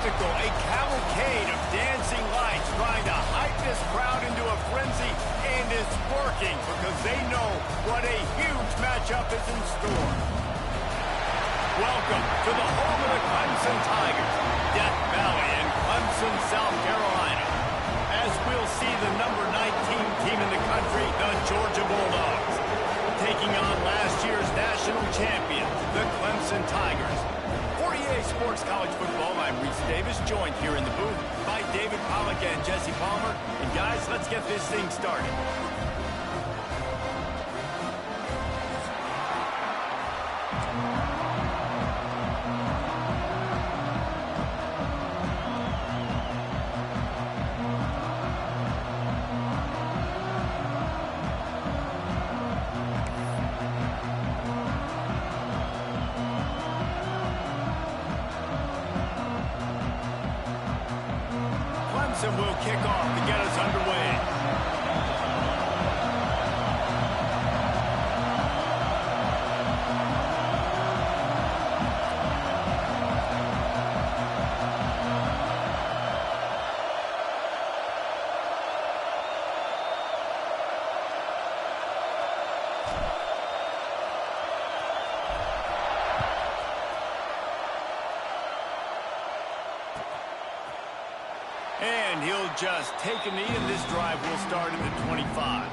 spectacle, a cavalcade of dancing lights trying to hype this crowd into a frenzy, and it's working because they know what a huge matchup is in store. Welcome to the home of the Clemson Tigers, Death Valley in Clemson, South Carolina. As we'll see the number 19 team in the country, the Georgia Bulldogs, taking on last year's national champions, the Clemson Tigers. For EA Sports College Football, I'm Reese Davis, joined here in the booth by David Pollack and Jesse Palmer. And guys, let's get this thing started. Clemson will kick off to get us underway. And he'll just take a knee, and this drive will start at the 25.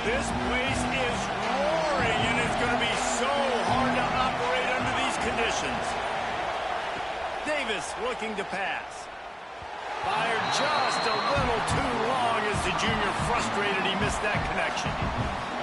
This place is roaring, and it's going to be so hard to operate under these conditions. Davis looking to pass. Fired just a little too long as the junior frustrated he missed that connection.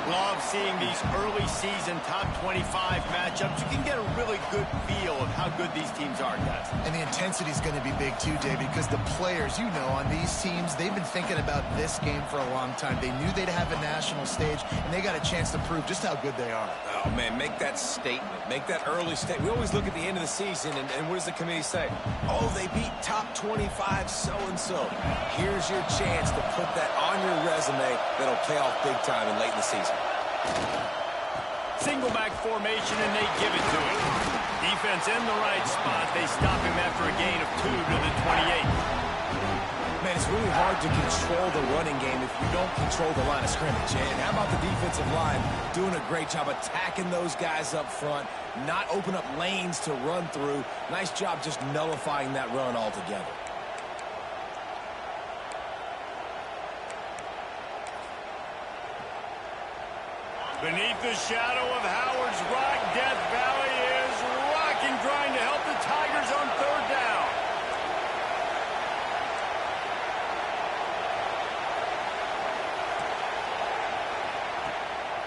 Love seeing these early season top 25 matchups. You can get a really good feel of how good these teams are, guys. And the intensity is going to be big too, David, because the players, you know, on these teams, they've been thinking about this game for a long time. They knew they'd have a national stage, and they got a chance to prove just how good they are. Oh, man, make that statement. Make that early statement. We always look at the end of the season, and what does the committee say? Oh, they beat top 25 so-and-so. Here's your chance to put that on your resume that'll pay off big time and late in the season. Single back formation, and they give it to him. Defense in the right spot. They stop him after a gain of 2 to the 28. Man, it's really hard to control the running game if you don't control the line of scrimmage. And how about the defensive line doing a great job attacking those guys up front, not open up lanes to run through. Nice job just nullifying that run altogether. Beneath the shadow of Howard's Rock, Death Valley is rocking, trying to help the Tigers on third down.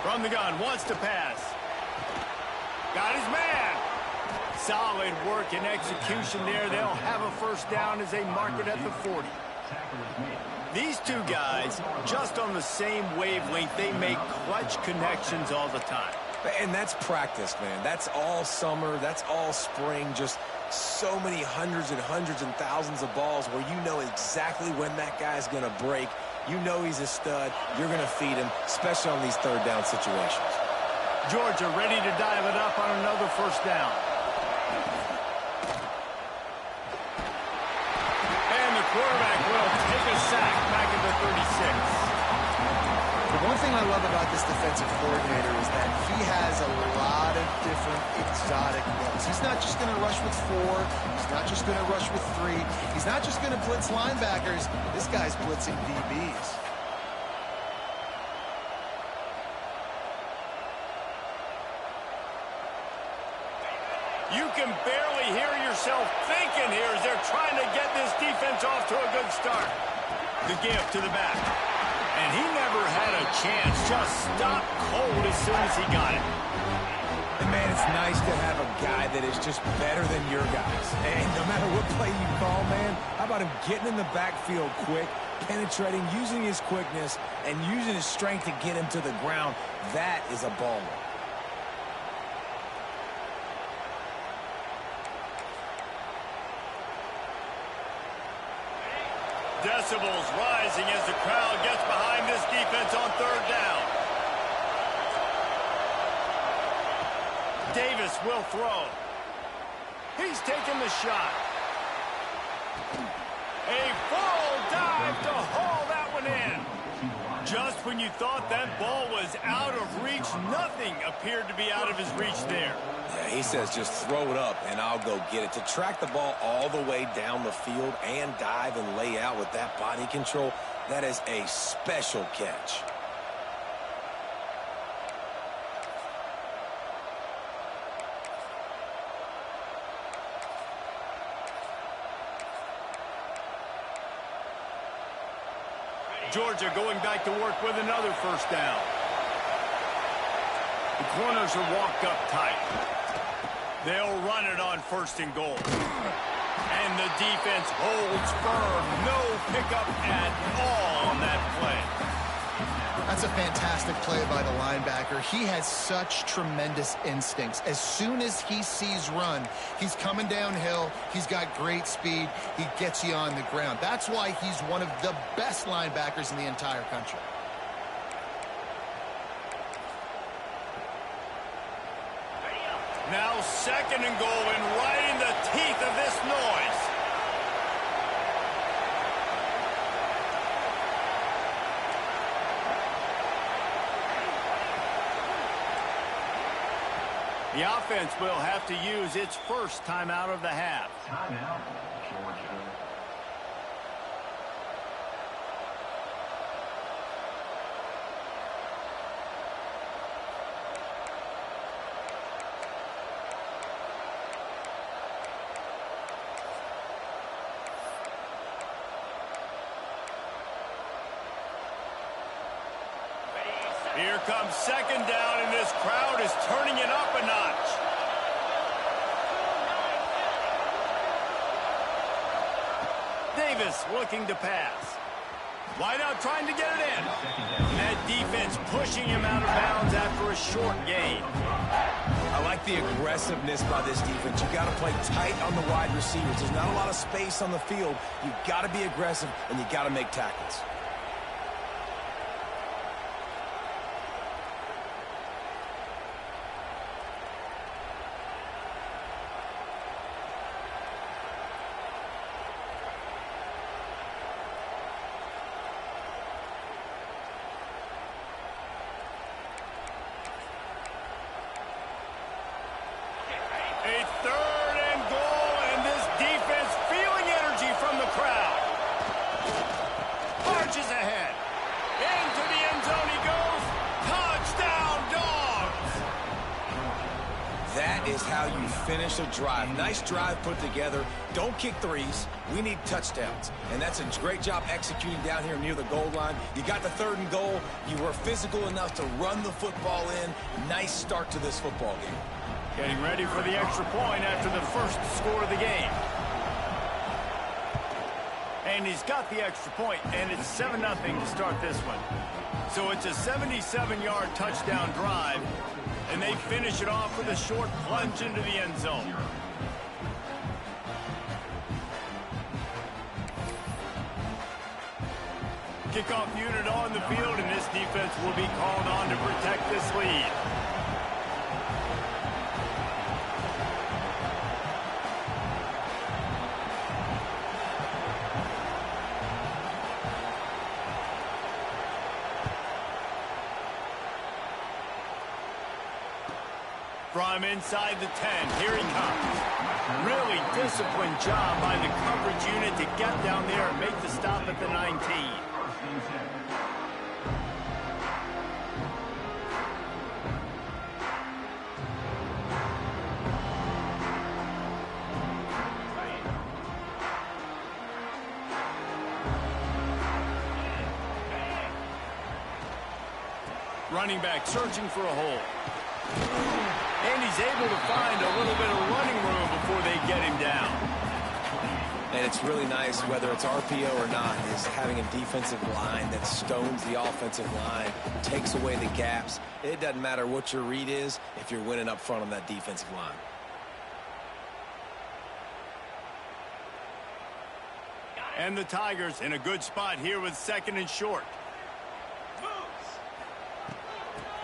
From the gun, wants to pass. Got his man. Solid work and execution there. They'll have a first down as they mark it at the 40. These two guys, just on the same wavelength, they make clutch connections all the time. And that's practice, man. That's all summer. That's all spring. Just so many hundreds and thousands of balls where you know exactly when that guy's going to break. You know he's a stud. You're going to feed him, especially on these third down situations. Georgia ready to dial it up on another first down. Quarterback will take a sack back at the 36. The one thing I love about this defensive coordinator is that he has a lot of different exotic looks. He's not just going to rush with 4. He's not just going to rush with 3. He's not just going to blitz linebackers. This guy's blitzing DBs. You can barely hear yourself thinking here as they're trying to get this defense off to a good start. The give to the back. And he never had a chance. Just stopped cold as soon as he got it. And, man, it's nice to have a guy that is just better than your guys. And no matter what play you call, man, how about him getting in the backfield quick, penetrating, using his quickness, and using his strength to get him to the ground? That is a baller. decibels rising as the crowd gets behind this defense on third down. Davis will throw. He's taking the shot. A full dive to haul that one in. Just when you thought that ball was out of reach, nothing appeared to be out of his reach there. Yeah, he says just throw it up and I'll go get it. To track the ball all the way down the field and dive and lay out with that body control, that is a special catch. Georgia going back to work with another first down. The corners are walked up tight. They'll run it on first and goal. And the defense holds firm. No pickup at all on that play. That's a fantastic play by the linebacker. He has such tremendous instincts. As soon as he sees run, he's coming downhill. He's got great speed. He gets you on the ground. That's why he's one of the best linebackers in the entire country. Now second and goal, and right in the teeth of this noise. The offense will have to use its first timeout of the half. Timeout, Georgia. Here comes second down, and this crowd is turning it up a notch. Davis looking to pass. Wide out trying to get it in. That defense pushing him out of bounds after a short gain. I like the aggressiveness by this defense. You've got to play tight on the wide receivers. There's not a lot of space on the field. You've got to be aggressive, and you've got to make tackles. A third and goal, and this defense feeling energy from the crowd. Marches ahead. Into the end zone he goes. Touchdown, Dogs! That is how you finish a drive. Nice drive put together. Don't kick threes. We need touchdowns. And that's a great job executing down here near the goal line. You got the third and goal. You were physical enough to run the football in. Nice start to this football game. Getting ready for the extra point after the first score of the game. And he's got the extra point, and it's 7-0 to start this one. So it's a 77-yard touchdown drive, and they finish it off with a short plunge into the end zone. Kickoff unit on the field, and this defense will be called on to protect this lead. From inside the 10, here he comes. Really disciplined job by the coverage unit to get down there and make the stop at the 19. Running back searching for a hole. And he's able to find a little bit of running room before they get him down. And it's really nice, whether it's RPO or not, is having a defensive line that stones the offensive line, takes away the gaps. It doesn't matter what your read is if you're winning up front on that defensive line. And the Tigers in a good spot here with 2nd and short.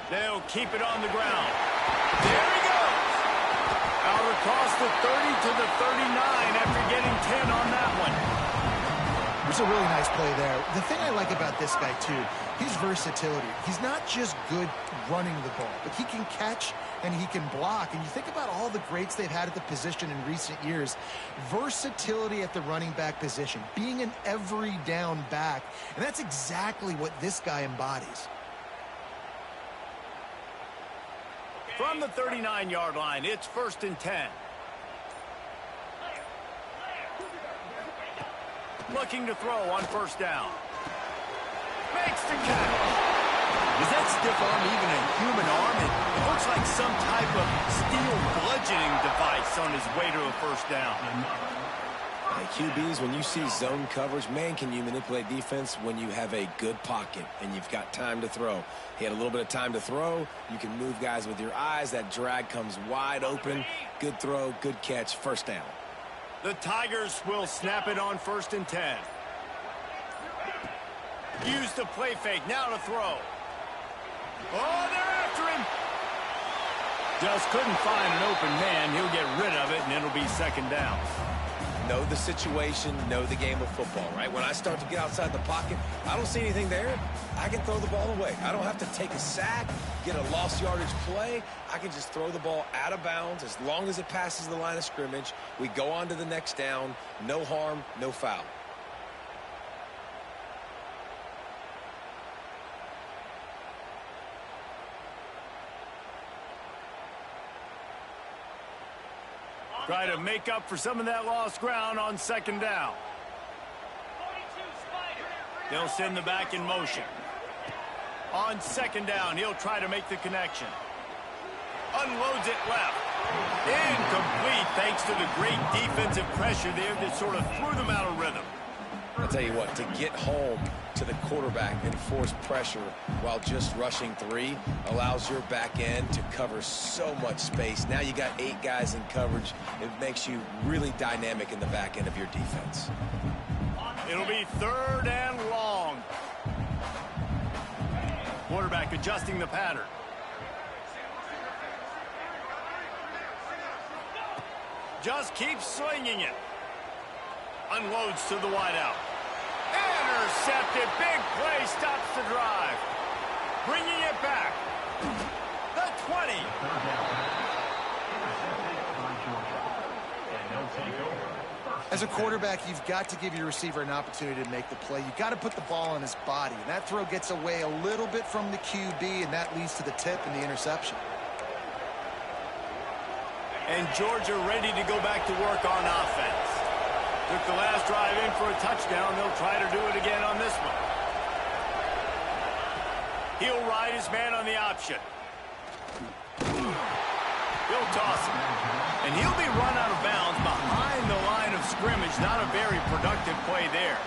They'll keep it on the ground. There he goes. Out across the 30 to the 39 after getting 10 on that one. It's a really nice play there. The thing I like about this guy, too, his versatility. He's not just good running the ball, but he can catch and he can block. And you think about all the greats they've had at the position in recent years. Versatility at the running back position, being an every down back. And that's exactly what this guy embodies. From the 39-yard line, it's 1st and 10. Looking to throw on 1st down. Makes the catch. Is that stiff arm even a human arm? It looks like some type of steel bludgeoning device on his way to a 1st down. QBs, when you see zone coverage, man, can you manipulate defense when you have a good pocket and you've got time to throw. He had a little bit of time to throw. You can move guys with your eyes. That drag comes wide open. Good throw, good catch, 1st down. The Tigers will snap it on 1st and 10. Use the play fake. Now to throw. Oh, they're after him. Just couldn't find an open man. He'll get rid of it, and it'll be 2nd down. Know the situation, know the game of football, right? When I start to get outside the pocket, I don't see anything there, I can throw the ball away. I don't have to take a sack, get a lost yardage play. I can just throw the ball out of bounds as long as it passes the line of scrimmage. We go on to the next down. No harm, no foul. Try to make up for some of that lost ground on 2nd down. They'll send the back in motion. On 2nd down, he'll try to make the connection. Unloads it left. Incomplete thanks to the great defensive pressure there that sort of threw them out of rhythm. I'll tell you what, to get home to the quarterback and force pressure while just rushing 3 allows your back end to cover so much space. Now you got 8 guys in coverage. It makes you really dynamic in the back end of your defense. It'll be 3rd and long. Quarterback adjusting the pattern. Just keeps slinging it. Unloads to the wideout. Intercepted. Big play stops the drive. Bringing it back. The 20. As a quarterback, you've got to give your receiver an opportunity to make the play. You've got to put the ball on his body. And that throw gets away a little bit from the QB, and that leads to the tip and the interception. And Georgia ready to go back to work on offense. Took the last drive in for a touchdown. They'll try to do it again on this one. He'll ride his man on the option. He'll toss him. And he'll be run out of bounds behind the line of scrimmage. Not a very productive play there.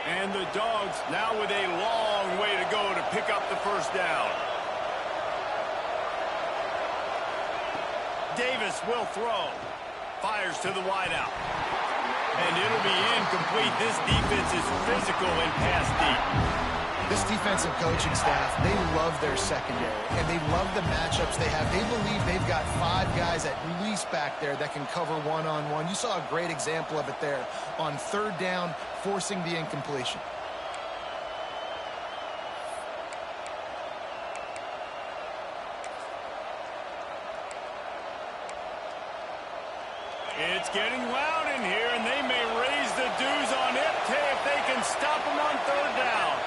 And the Dogs now with a long way to go to pick up the 1st down. Davis will throw. Fires to the wideout. And it'll be incomplete. This defense is physical and pass deep. This defensive coaching staff, they love their secondary, and they love the matchups they have. They believe they've got 5 guys at least back there that can cover one-on-one. You saw a great example of it there on 3rd down, forcing the incompletion. It's getting loud in here, and they may raise the dues on Ipte if they can stop him on 3rd down.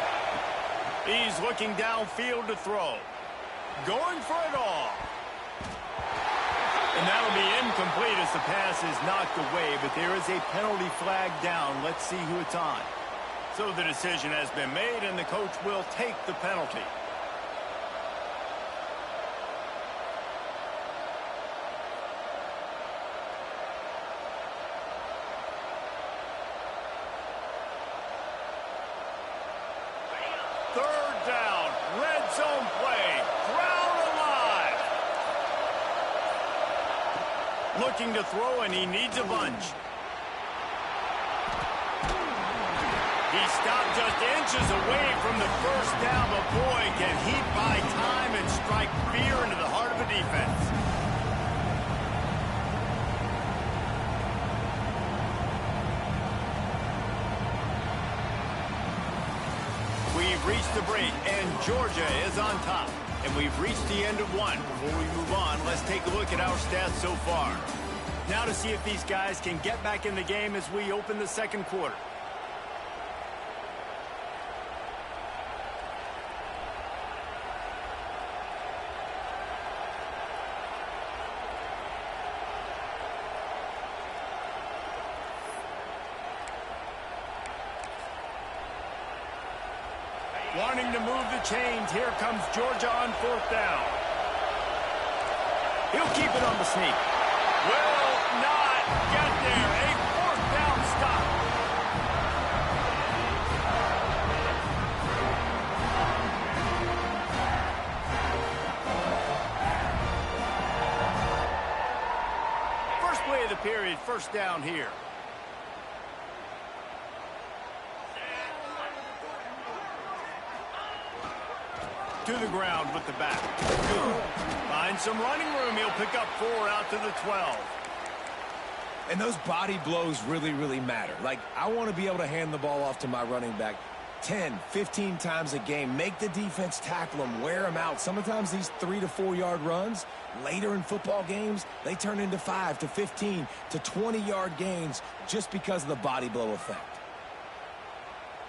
He's looking downfield to throw. Going for it all. And that'll be incomplete as the pass is knocked away, but there is a penalty flag down. Let's see who it's on. So the decision has been made, and the coach will take the penalty. Third down, red zone play, crowd alive. Looking to throw, and he needs a bunch. He stopped just inches away from the first down, but boy, can he buy time and strike fear into the heart of a defense. We've reached the break, and Georgia is on top. And we've reached the end of one. Before we move on, let's take a look at our stats so far. Now to see if these guys can get back in the game as we open the second quarter. Wanting to move the chains. Here comes Georgia on fourth down. He'll keep it on the sneak. Will not get there. A fourth down stop. First play of the period, first down here. To the ground with the back. Find some running room. He'll pick up 4 out to the 12. And those body blows really, really matter. Like, I want to be able to hand the ball off to my running back 10, 15 times a game. Make the defense tackle them, wear them out. Sometimes these 3 to 4 yard runs, later in football games, they turn into 5 to 15 to 20 yard gains just because of the body blow effect.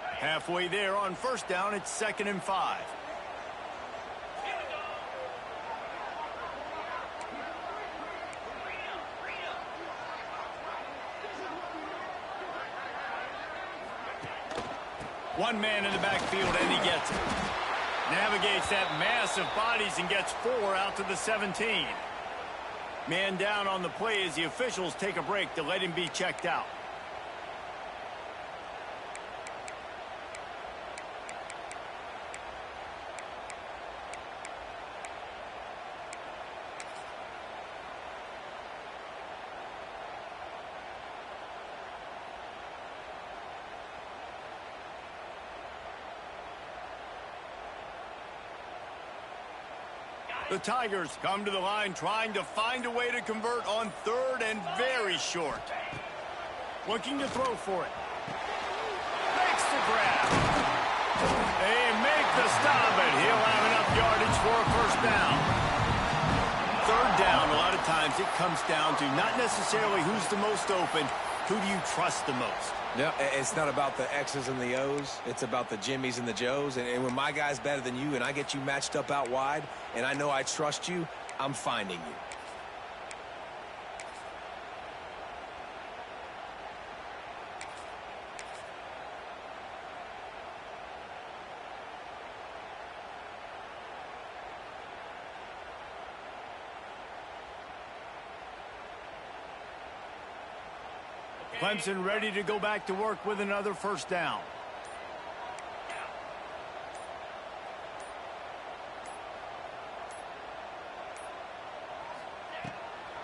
Halfway there on first down, it's 2nd and 5. One man in the backfield, and he gets it. Navigates that mass of bodies and gets 4 out to the 17. Man down on the play as the officials take a break to let him be checked out. The Tigers come to the line trying to find a way to convert on 3rd and very short. Looking to throw for it. Makes the grab. They make the stop, and he'll have enough yardage for a first down. 3rd down, a lot of times it comes down to not necessarily who's the most open, who do you trust the most? Yeah, it's not about the X's and the O's. It's about the Jimmys and the Joes. And when my guy's better than you and I get you matched up out wide and I know I trust you, I'm finding you. Clemson ready to go back to work with another first down.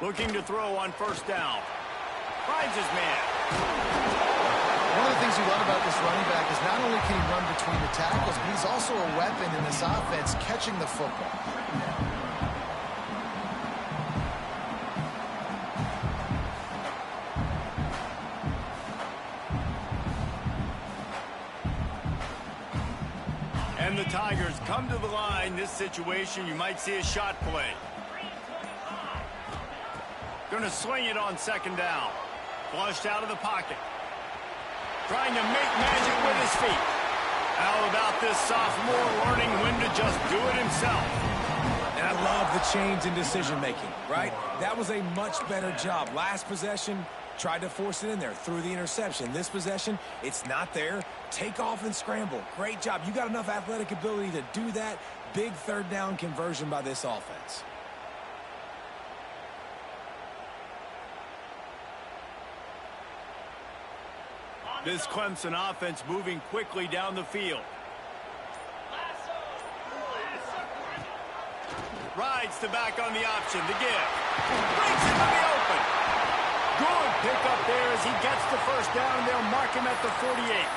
Looking to throw on first down. Finds his man. One of the things you love about this running back is not only can he run between the tackles, but he's also a weapon in this offense catching the football. And the Tigers come to the line. This situation, you might see a shot play. Going to swing it on 2nd down. Flushed out of the pocket. Trying to make magic with his feet. How about this sophomore learning when to just do it himself? And I love the change in decision-making, right? That was a much better job. Last possession, tried to force it in there, threw the interception. This possession, it's not there. Take off and scramble. Great job. You got enough athletic ability to do that. Big third down conversion by this offense. This Clemson offense moving quickly down the field. Rides the back on the option. The give. Breaks into the open. Good pickup there as he gets the first down, and they'll mark him at the 48.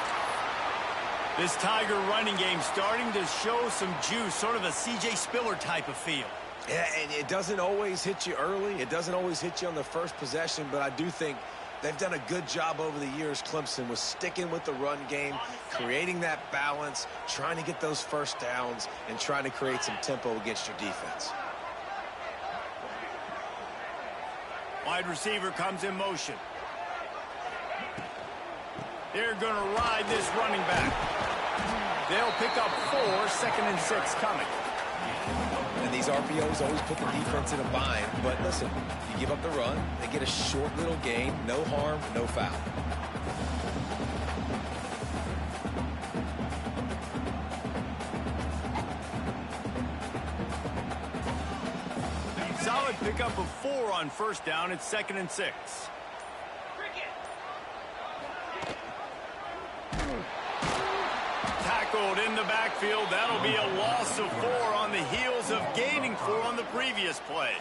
This Tiger running game starting to show some juice, sort of a C.J. Spiller type of feel. Yeah, and it doesn't always hit you early. It doesn't always hit you on the first possession, but I do think they've done a good job over the years, Clemson, with sticking with the run game, creating that balance, trying to get those first downs, and trying to create some tempo against your defense. Wide receiver comes in motion. They're going to ride this running back. They'll pick up 4, 2nd and 6 coming. And these RPOs always put the defense in a bind. But listen, you give up the run, they get a short little gain, no harm, no foul. Solid pickup of 4 on first down. It's 2nd and 6. Tackled in the backfield. That'll be a loss of 4 on the heels of gaining 4 on the previous play.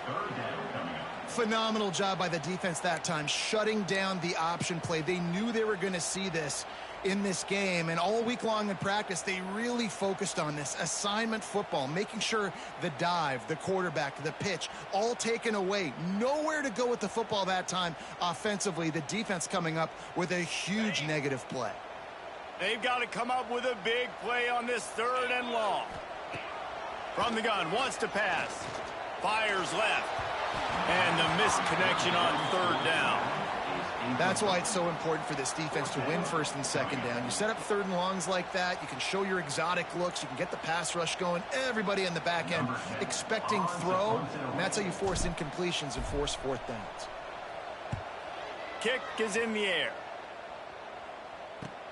Phenomenal job by the defense that time, shutting down the option play. They knew they were going to see this in this game, and all week long in practice, they really focused on this assignment football, making sure the dive, the quarterback, the pitch, all taken away. Nowhere to go with the football that time offensively. The defense coming up with a huge negative play. They've got to come up with a big play on this 3rd and long. From the gun, wants to pass. Fires left. And the missed connection on 3rd down. That's why it's so important for this defense to win 1st and 2nd down. You set up 3rd and longs like that, you can show your exotic looks, you can get the pass rush going, everybody in the back end expecting throw, and that's how you force incompletions and force 4th downs. Kick is in the air.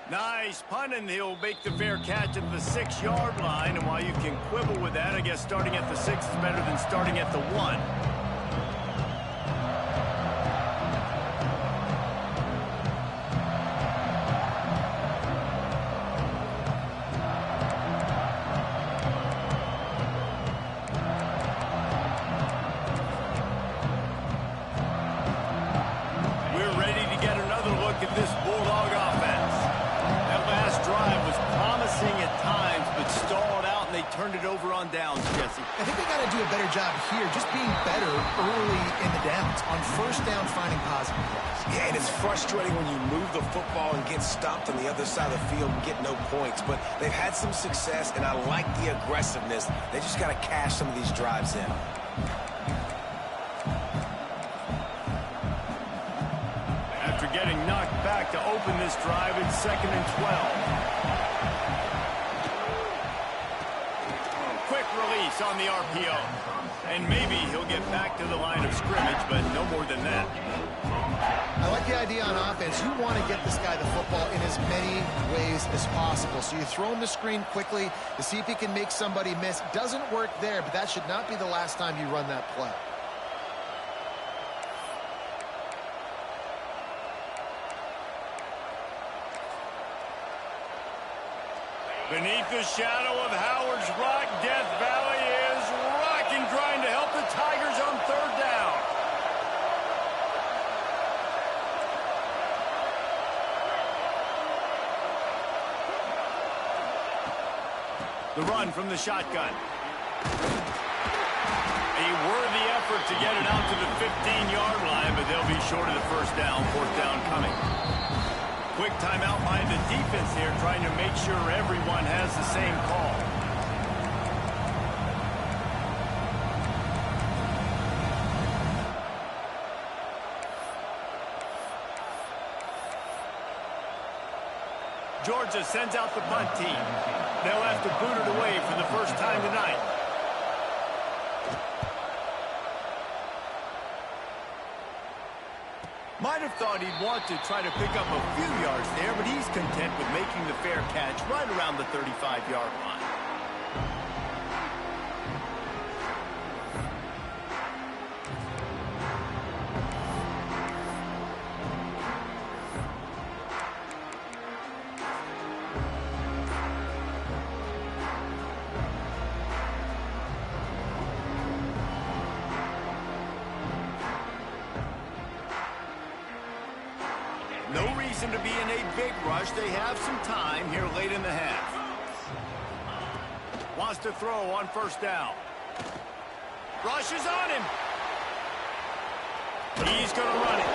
Nice punt, and he'll make the fair catch at the 6-yard line. And while you can quibble with that, I guess starting at the 6 is better than starting at the 1. We're ready to get another look at this Bulldog offense. That last drive was promising at times, but stalled out, and they turned it over on downs, Jesse. I think they got to do a better job here, just being better early in the downs. On first down, finding positive plays. Yeah, and it's frustrating when you move the football and get stopped on the other side of the field and get no points. But they've had some success, and I like the aggressiveness. They just got to cash some of these drives in. After getting knocked back to open this drive, it's 2nd and 12. Quick release on the RPO. And maybe he'll get back to the line of scrimmage, but no more than that. I like the idea on offense. You want to get this guy the football in as many ways as possible. So you throw him the screen quickly to see if he can make somebody miss. Doesn't work there, but that should not be the last time you run that play. Beneath the shadow of Howard's Rock, Death Valley is rocking, trying to help the Tigers on 3rd down. The run from the shotgun. A worthy effort to get it out to the 15-yard line, but they'll be short of the first down. 4th down coming. Quick timeout by the defense here, trying to make sure everyone has the same call. Georgia sends out the punt team. They'll have to boot it away for the first time tonight. Might have thought he'd want to try to pick up a few yards there, but he's content with making the fair catch right around the 35-yard line. No reason to be in a big rush. They have some time here late in the half. Wants to throw on first down. Rushes on him. He's going to run it.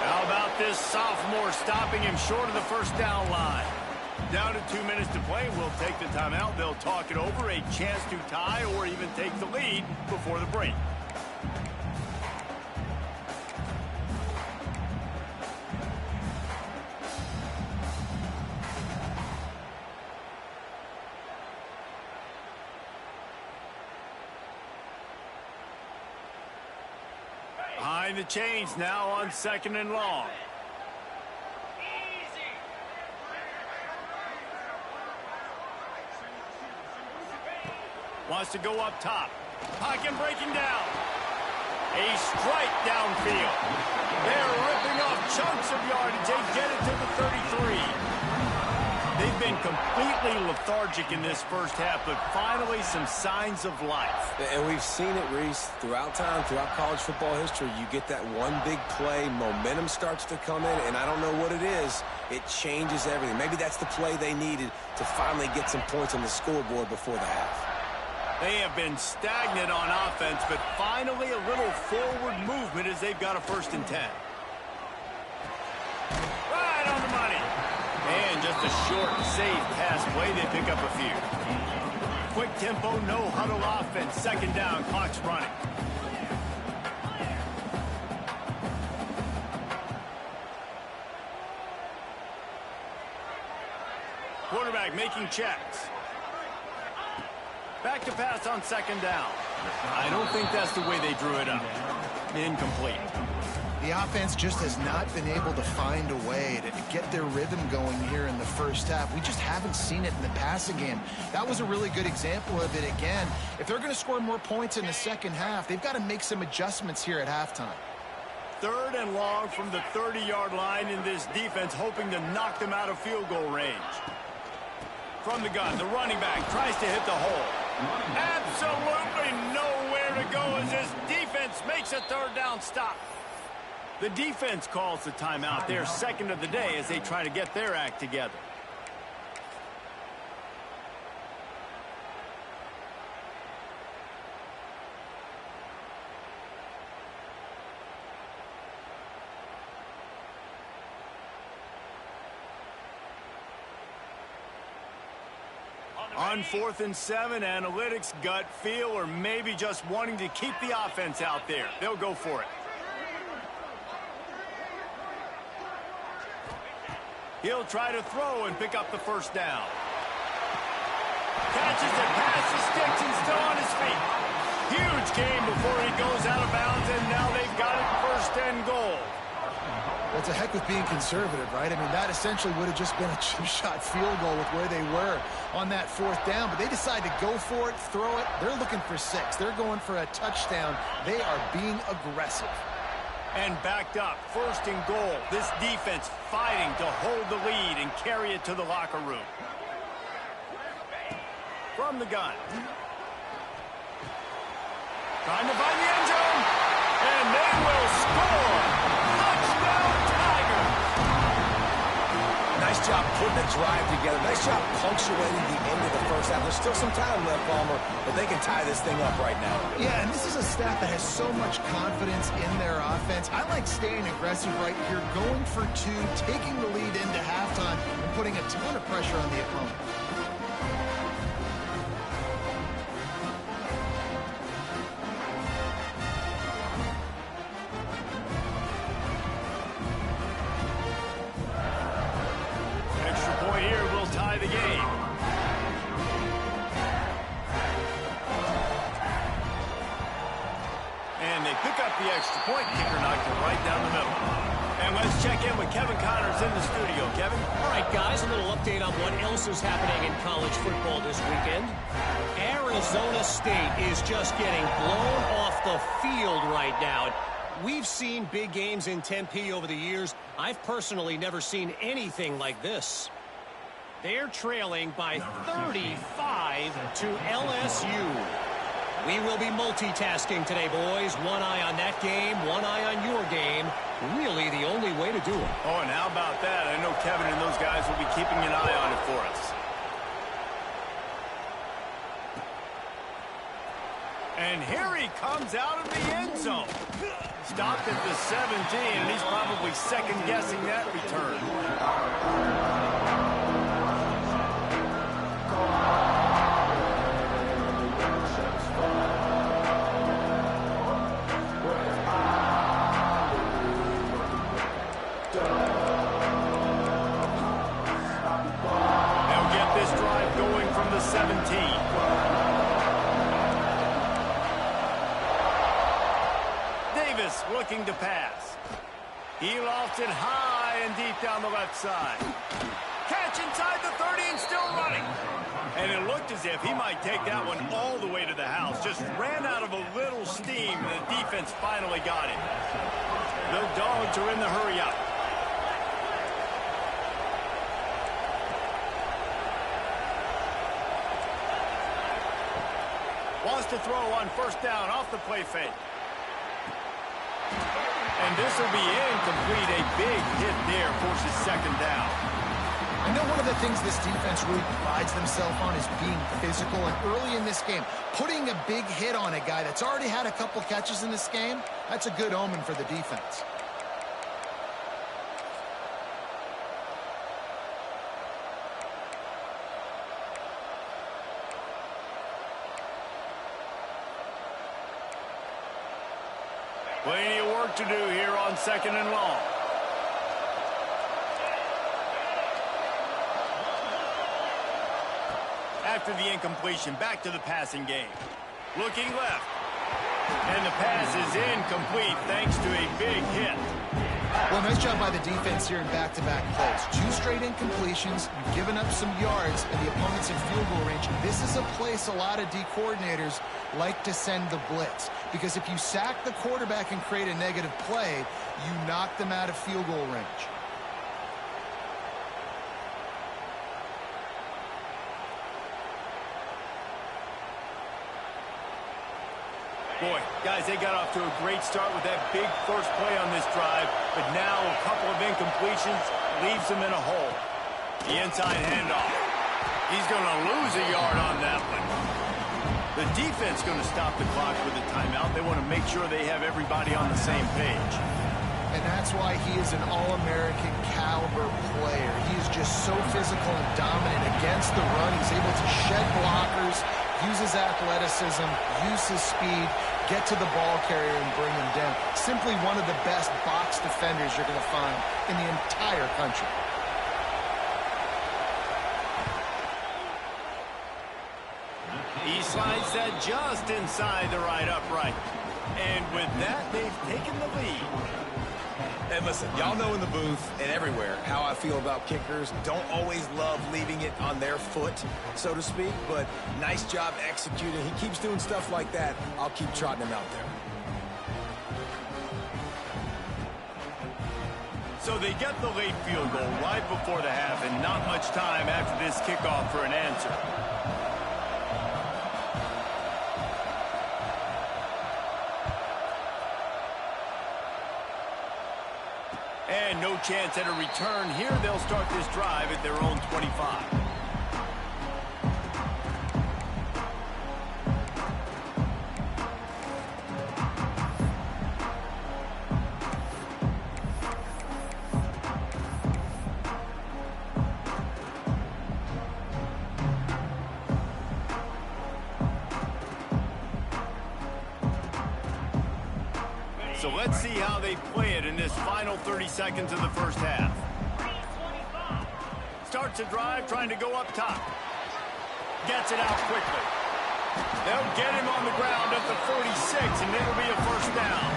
How about this sophomore stopping him short of the first down line? Down to 2 minutes to play. We'll take the timeout. They'll talk it over. A chance to tie or even take the lead before the break. Behind the chains now on 2nd and long. Wants to go up top. Pocket breaking down. A strike downfield. They're ripping off chunks of yardage. They get it to the 33. They've been completely lethargic in this first half, but finally some signs of life. And we've seen it, Reese, throughout time, throughout college football history. You get that one big play, momentum starts to come in, and I don't know what it is. It changes everything. Maybe that's the play they needed to finally get some points on the scoreboard before the half. They have been stagnant on offense, but finally a little forward movement as they've got a 1st and 10. Right on the money. And just a short, safe pass play. They pick up a few. Quick tempo, no huddle offense. 2nd down, clock's running. Quarterback making checks. Back to pass on 2nd down. I don't think that's the way they drew it up. Incomplete. The offense just has not been able to find a way to get their rhythm going here in the first half. We just haven't seen it in the passing game. That was a really good example of it again. If they're going to score more points in the second half, they've got to make some adjustments here at halftime. 3rd and long from the 30-yard line in this defense, hoping to knock them out of field goal range. From the gun, the running back tries to hit the hole. Absolutely nowhere to go as this defense makes a 3rd down stop. The defense calls the timeout, their 2nd of the day, as they try to get their act together. On 4th and 7, analytics, gut feel, or maybe just wanting to keep the offense out there. They'll go for it. He'll try to throw and pick up the 1st down. Catches it, passes, sticks, and still on his feet. Huge game before he goes out of bounds, and now they've got it 1st and goal. What's a heck with being conservative, right? I mean, that essentially would have just been a chip-shot field goal with where they were on that 4th down, but they decide to go for it, throw it. They're looking for 6. They're going for a touchdown. They are being aggressive. And backed up, 1st and goal. This defense fighting to hold the lead and carry it to the locker room. From the gun. Trying to find the end zone. And they will score. Touchdown, Tiger. Nice job putting a drive together. Nice job punctuating the end of the first half. There's still some time left, Palmer, but they can tie this thing up right now. Yeah, and this is a staff that has so much confidence in their offense. I like staying aggressive right here, going for 2, taking the lead into halftime, and putting a ton of pressure on the opponent. Extra point here will tie the game. And they pick up the extra point. Kicker knocked it right down the middle. And let's check in with Kevin Connors in the studio. Kevin? All right, guys, a little update on what else is happening in college football this weekend. Arizona State is just getting blown off the field right now. We've seen big games in Tempe over the years. I've personally never seen anything like this. They're trailing by 35 to LSU. We will be multitasking today, boys. One eye on that game, one eye on your game. Really the only way to do it. Oh, and how about that? I know Kevin and those guys will be keeping an eye on it for us. And here he comes out of the end zone. Stopped at the 17, and he's probably second-guessing that return. They'll get this drive going from the 17. Looking to pass. He lofts it high and deep down the left side. Catch inside the 30 and still running. And it looked as if he might take that one all the way to the house. Just ran out of a little steam, and the defense finally got it. The Dogs are in the hurry up. Wants to throw on first down off the play fake. And this will be incomplete. A big hit there forces second down. I know one of the things this defense really prides themselves on is being physical. And early in this game, putting a big hit on a guy that's already had a couple catches in this game, that's a good omen for the defense. Plenty of work to do here on second and long. After the incompletion, back to the passing game. Looking left. And the pass is incomplete thanks to a big hit. Well, nice job by the defense here in back-to-back plays. 2 straight incompletions. You've given up some yards, and the opponent's in field goal range. This is a place a lot of D coordinators like to send the blitz. Because if you sack the quarterback and create a negative play, you knock them out of field goal range. Boy, guys, they got off to a great start with that big first play on this drive, but now a couple of incompletions leaves them in a hole. The inside handoff. He's going to lose a yard on that one. The defense going to stop the clock with a timeout. They want to make sure they have everybody on the same page. And that's why he is an All-American caliber player. He is just so physical and dominant against the run. He's able to shed blockers, use his athleticism, use his speed, get to the ball carrier and bring him down. Simply one of the best box defenders you're going to find in the entire country. He slides that just inside the right upright. And with that, they've taken the lead. And listen, y'all know in the booth and everywhere how I feel about kickers. Don't always love leaving it on their foot, so to speak, but nice job executing. He keeps doing stuff like that. I'll keep trotting him out there. So they get the late field goal right before the half, and not much time after this kickoff for an answer. And no chance at a return here. They'll start this drive at their own 25. So let's see how they play it in this final 30 seconds of the first half. Starts a drive trying to go up top. Gets it out quickly. They'll get him on the ground at the 46, and it'll be a first down.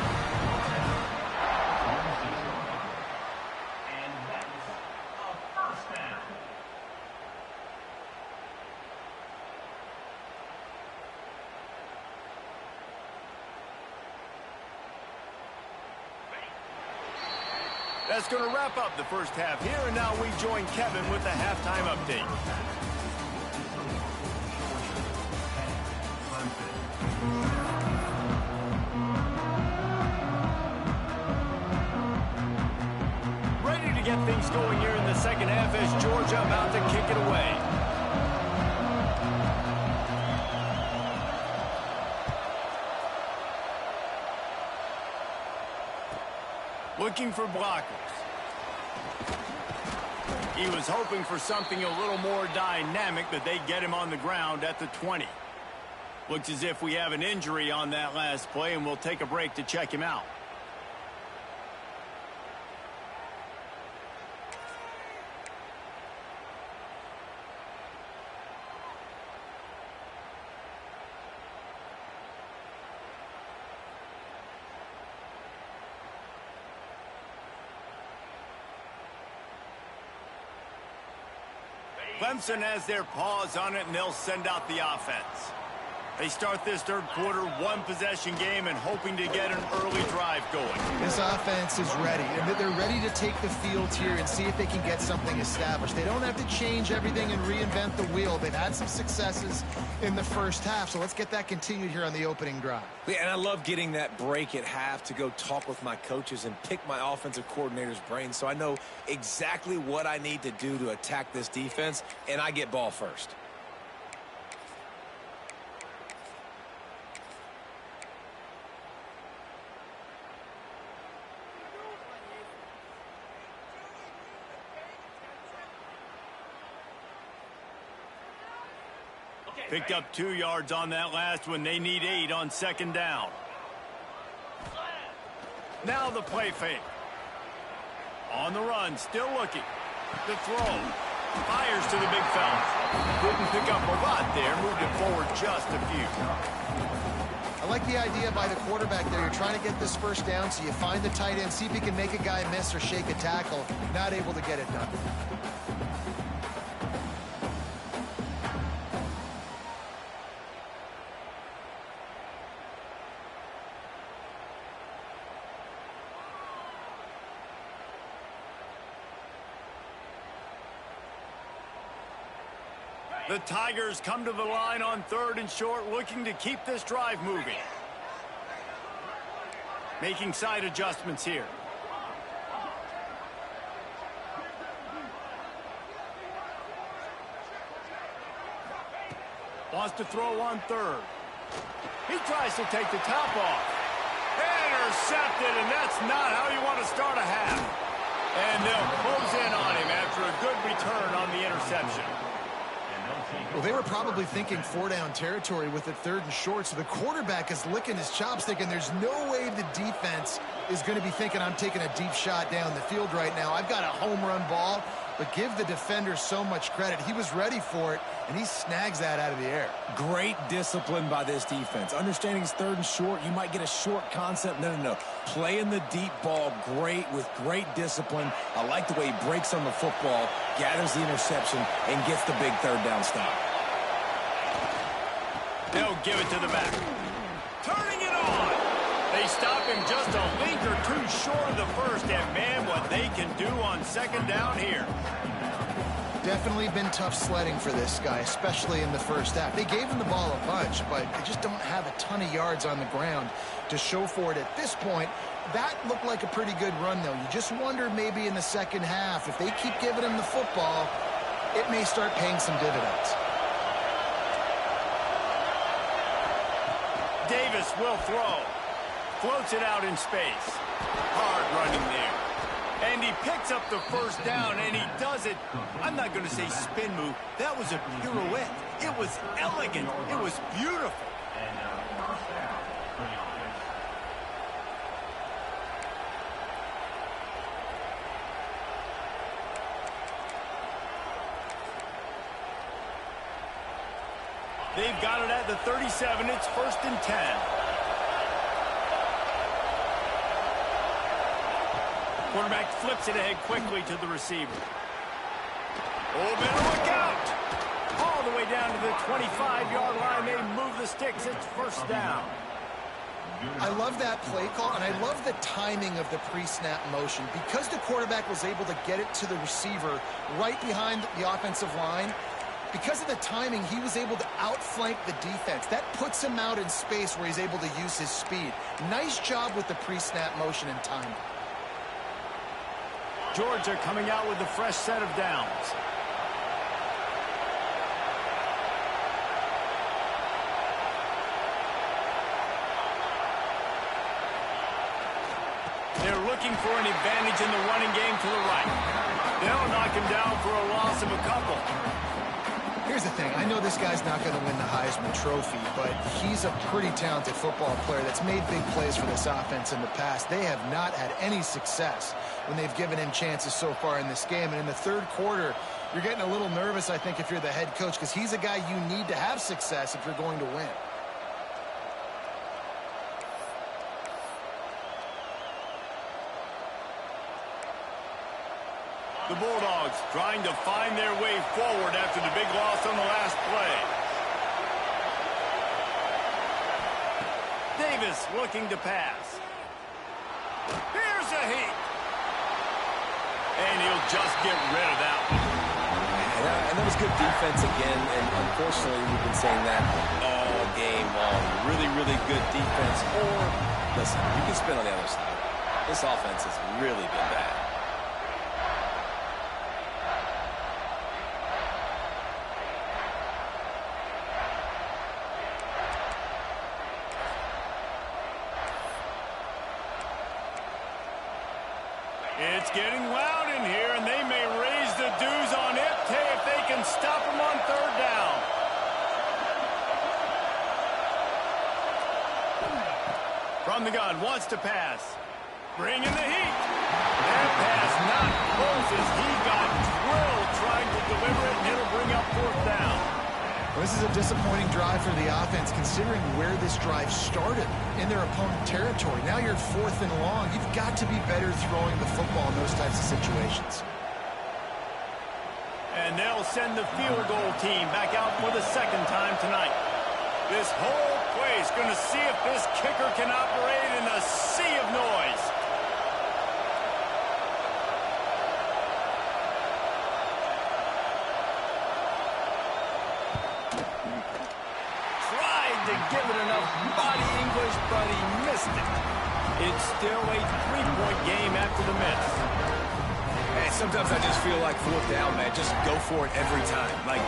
That's going to wrap up the first half here, and now we join Kevin with the halftime update. Ready to get things going here in the second half as Georgia about to kick it away. Looking for blockers. He was hoping for something a little more dynamic, but they get him on the ground at the 20. Looks as if we have an injury on that last play, and we'll take a break to check him out. Clemson has their paws on it, and they'll send out the offense. They start this third quarter one-possession game and hoping to get an early drive going. This offense is ready, and they're ready to take the field here and see if they can get something established. They don't have to change everything and reinvent the wheel. They've had some successes in the first half, so let's get that continued here on the opening drive. Yeah, and I love getting that break at half to go talk with my coaches and pick my offensive coordinator's brain so I know exactly what I need to do to attack this defense, and I get ball first. Picked up 2 yards on that last one. They need 8 on second down. Now the play fake. On the run, still looking. The throw. Fires to the big fella. Didn't pick up a lot there. Moved it forward just a few. I like the idea by the quarterback there. You're trying to get this first down, so you find the tight end, see if he can make a guy miss or shake a tackle. Not able to get it done. The Tigers come to the line on 3rd and short, looking to keep this drive moving. Making side adjustments here. Wants to throw on 3rd. He tries to take the top off. Intercepted, and that's not how you want to start a half. And they'll close in on him after a good return on the interception. Well, they were probably thinking 4-down territory with it 3rd and short, so the quarterback is licking his chops thinking there's no way the defense is going to be thinking I'm taking a deep shot down the field right now. I've got a home run ball, but give the defender so much credit. He was ready for it, and he snags that out of the air. Great discipline by this defense. Understanding it's 3rd and short, you might get a short concept. No. Playing the deep ball great with great discipline. I like the way he breaks on the football, gathers the interception, and gets the big 3rd down stop. They'll give it to the back. Turning it on. They stop him just a link or two short of the first, and man, what they can do on second down here. Definitely been tough sledding for this guy, especially in the first half. They gave him the ball a bunch, but they just don't have a ton of yards on the ground to show for it at this point. That looked like a pretty good run, though. You just wonder maybe in the second half, if they keep giving him the football, it may start paying some dividends. Davis will throw. Floats it out in space. Hard running there. And he picks up the first down, and he does it. I'm not going to say spin move. That was a pirouette. It was elegant. It was beautiful. They've got it at the 37. It's 1st and 10. Quarterback flips it ahead quickly to the receiver. Oh, better look out. All the way down to the 25-yard line. They move the sticks. It's 1st down. I love that play call, and I love the timing of the pre-snap motion. Because the quarterback was able to get it to the receiver right behind the offensive line, because of the timing, he was able to outflank the defense. That puts him out in space where he's able to use his speed. Nice job with the pre-snap motion and timing. Georgia coming out with a fresh set of downs. They're looking for an advantage in the running game to the right. They'll knock him down for a loss of a couple. Here's the thing. I know this guy's not going to win the Heisman Trophy, but he's a pretty talented football player that's made big plays for this offense in the past. They have not had any success when they've given him chances so far in this game. And in the third quarter, you're getting a little nervous, I think, if you're the head coach, because he's a guy you need to have success if you're going to win. The Bulldogs trying to find their way forward after the big loss on the last play. Davis looking to pass. Here's a heat. And he'll just get rid of that one. And that was good defense again, and unfortunately we've been saying that all game long. Really, really good defense. Or, listen, you can spin on the other side. This offense has really been bad. It's getting loud in here, and they may raise the dues on it if they can stop him on third down. From the gun, wants to pass. Bringing the heat. That pass not close as he got drilled trying to deliver it, and it'll bring up fourth down. Well, this is a disappointing drive for the offense, considering where this drive started in their opponent territory. Now you're fourth and long. You've got to be better throwing the football in those types of situations. And they'll send the field goal team back out for the second time tonight. This whole place going to see if this kicker can operate in a sea of noise. To give it enough body English, but he missed it. It's still a three-point game after the miss. Man, sometimes I just feel like fourth down, man. Just go for it every time. Like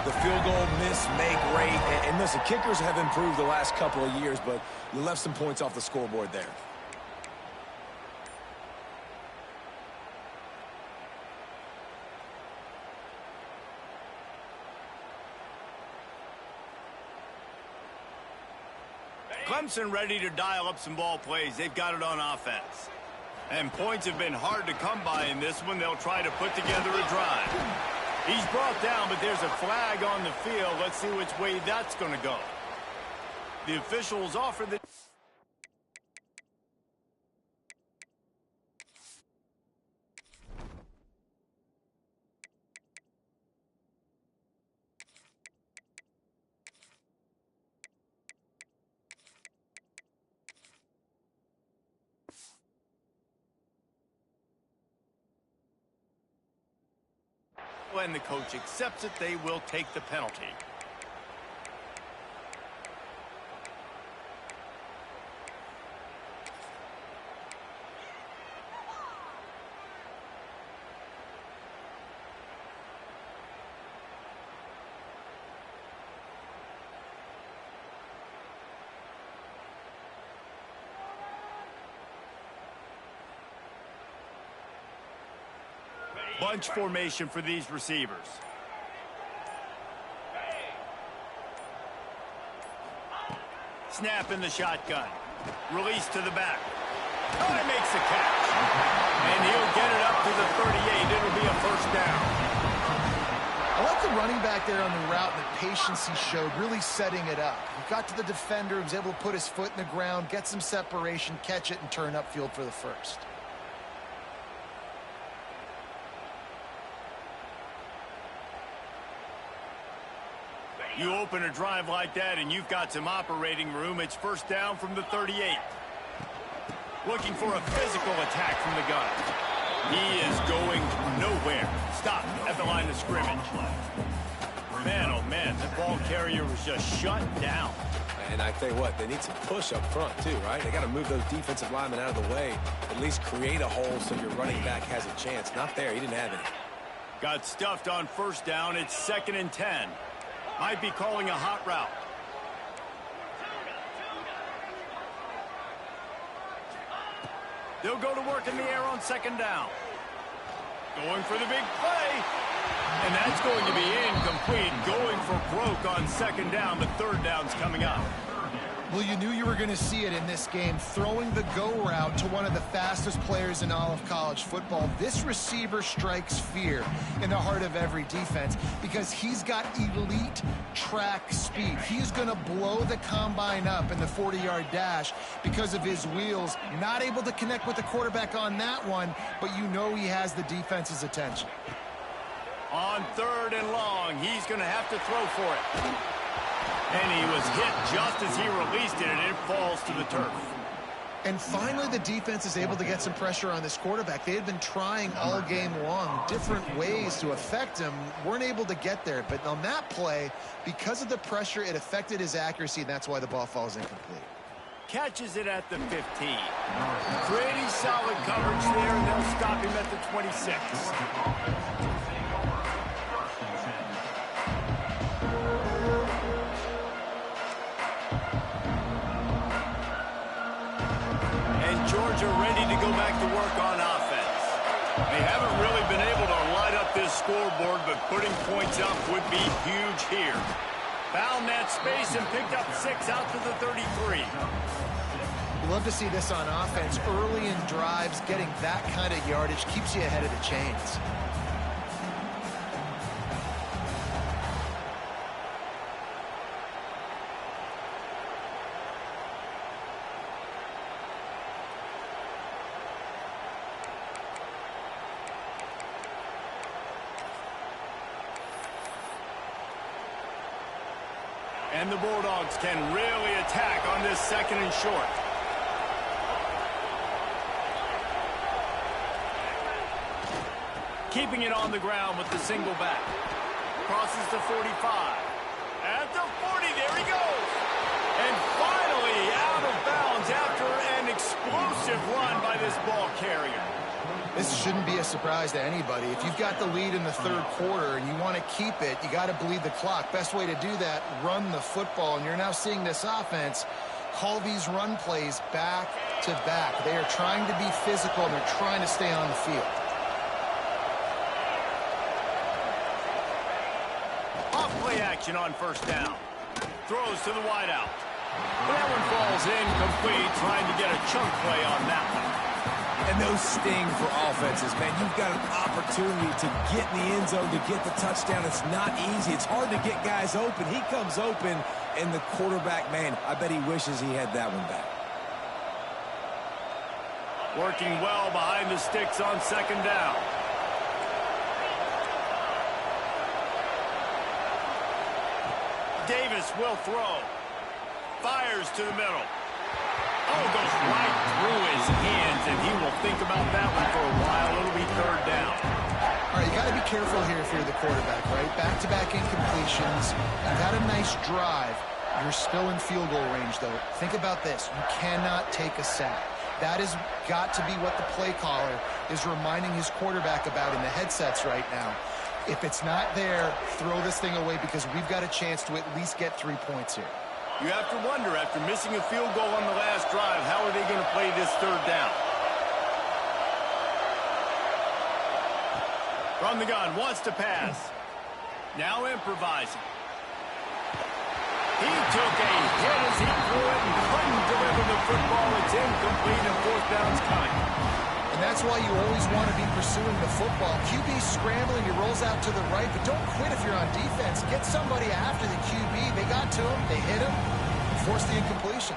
the field goal, miss, make, rate. And listen, kickers have improved the last couple of years, but you left some points off the scoreboard there. Clemson ready to dial up some ball plays. They've got it on offense. And points have been hard to come by in this one. They'll try to put together a drive. He's brought down, but there's a flag on the field. Let's see which way that's going to go. The officials offer the... When the coach accepts it, they will take the penalty. Bunch formation for these receivers. Snap in the shotgun. Release to the back. Oh, he makes the catch. And he'll get it up to the 38. It'll be a first down. I like the running back there on the route, the patience he showed, really setting it up. He got to the defender, he was able to put his foot in the ground, get some separation, catch it, and turn upfield for the first. You open a drive like that and you've got some operating room. It's first down from the 38. Looking for a physical attack from the gun. He is going nowhere. Stop at the line of scrimmage. Man, oh man, the ball carrier was just shut down. And I tell you what, they need some push up front too, right? They got to move those defensive linemen out of the way, at least create a hole so your running back has a chance. Not there. He didn't have any. Got stuffed on first down. It's 2nd and 10. Might be calling a hot route. They'll go to work in the air on 2nd down. Going for the big play. And that's going to be incomplete. Going for broke on 2nd down, but 3rd down's coming up. Well, you knew you were going to see it in this game, throwing the go route to one of the fastest players in all of college football. This receiver strikes fear in the heart of every defense because he's got elite track speed. He's going to blow the combine up in the 40-yard dash because of his wheels. Not able to connect with the quarterback on that one, but you know he has the defense's attention. On 3rd and long, he's going to have to throw for it. And he was hit just as he released it, and it falls to the turf. And finally, the defense is able to get some pressure on this quarterback. They had been trying all game long, different ways to affect him, weren't able to get there. But on that play, because of the pressure, it affected his accuracy, and that's why the ball falls incomplete. Catches it at the 15. Pretty solid coverage there, and they'll stop him at the 26. Georgia ready to go back to work on offense. They haven't really been able to light up this scoreboard, but putting points up would be huge here. Found that space and picked up 6 out to the 33. We love to see this on offense. Early in drives, getting that kind of yardage keeps you ahead of the chains. And the Bulldogs can really attack on this 2nd and short. Keeping it on the ground with the single back. Crosses the 45. At the 40, there he goes. And finally out of bounds after an explosive run by this ball carrier. This shouldn't be a surprise to anybody. If you've got the lead in the 3rd quarter and you want to keep it, you got to bleed the clock. Best way to do that, run the football. And you're now seeing this offense call these run plays back to back. They are trying to be physical, and they're trying to stay on the field. Off play action on 1st down. Throws to the wideout. That one falls incomplete, trying to get a chunk play on that one. And those sting for offenses, man. You've got an opportunity to get in the end zone, to get the touchdown. It's not easy. It's hard to get guys open. He comes open, and the quarterback, man, I bet he wishes he had that one back. Working well behind the sticks on 2nd down. Davis will throw. Fires to the middle. Oh, goes right through his hands, and he will think about that one for a while. It'll be 3rd down. All right, you got to be careful here if you're the quarterback, right? Back-to-back incompletions. You've had a nice drive. You're still in field goal range, though. Think about this. You cannot take a sack. That has got to be what the play caller is reminding his quarterback about in the headsets right now. If it's not there, throw this thing away because we've got a chance to at least get 3 points here. You have to wonder, after missing a field goal on the last drive, how are they going to play this 3rd down? From the gun, wants to pass. Now improvising. He took a hit as he threw it and couldn't deliver the football. It's incomplete, and 4th down's coming. And that's why you always want to be pursuing the football. QB's scrambling, he rolls out to the right, but don't quit if you're on defense. Get somebody after the QB. They got to him, they hit him, and forced the incompletion.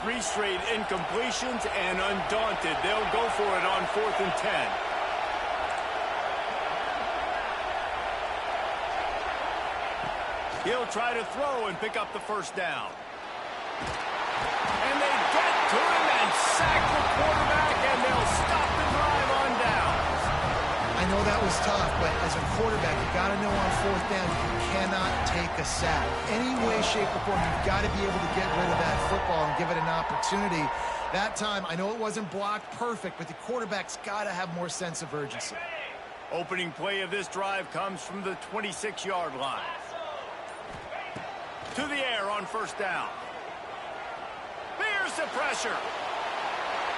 3 straight incompletions, and undaunted, they'll go for it on 4th and 10. He'll try to throw and pick up the first down. And they get to him and sack the quarterback, and they'll stop the drive on downs. I know that was tough, but as a quarterback, you got to know on 4th down, you cannot take a sack. Any way, shape, or form, you've got to be able to get rid of that football and give it an opportunity. That time, I know it wasn't blocked perfect, but the quarterback's got to have more sense of urgency. Opening play of this drive comes from the 26-yard line. To the air on 1st down. There's the pressure.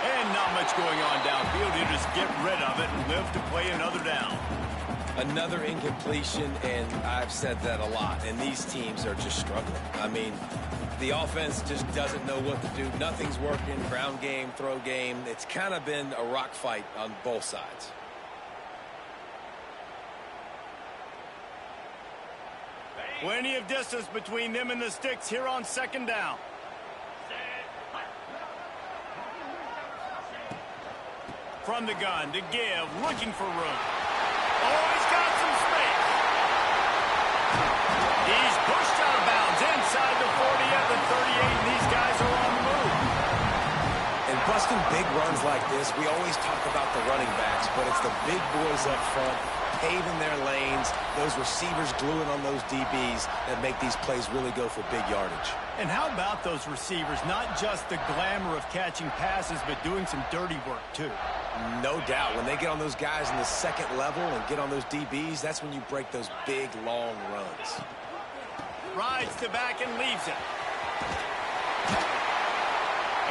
And not much going on downfield. You just get rid of it and live to play another down. Another incompletion, and I've said that a lot, and these teams are just struggling. I mean, the offense just doesn't know what to do. Nothing's working. Ground game, throw game. It's kind of been a rock fight on both sides. Plenty of distance between them and the sticks here on 2nd down. From the gun to give, looking for room. Oh, he's got some space. He's pushed out of bounds inside the 40 at the 38, and these guys are on the move. And busting big runs like this, we always talk about the running backs, but it's the big boys up front, paving their lanes, those receivers gluing on those DBs that make these plays really go for big yardage. And how about those receivers? Not just the glamour of catching passes, but doing some dirty work, too. No doubt. When they get on those guys in the 2nd level and get on those DBs, that's when you break those big, long runs. Rides the back and leaves it.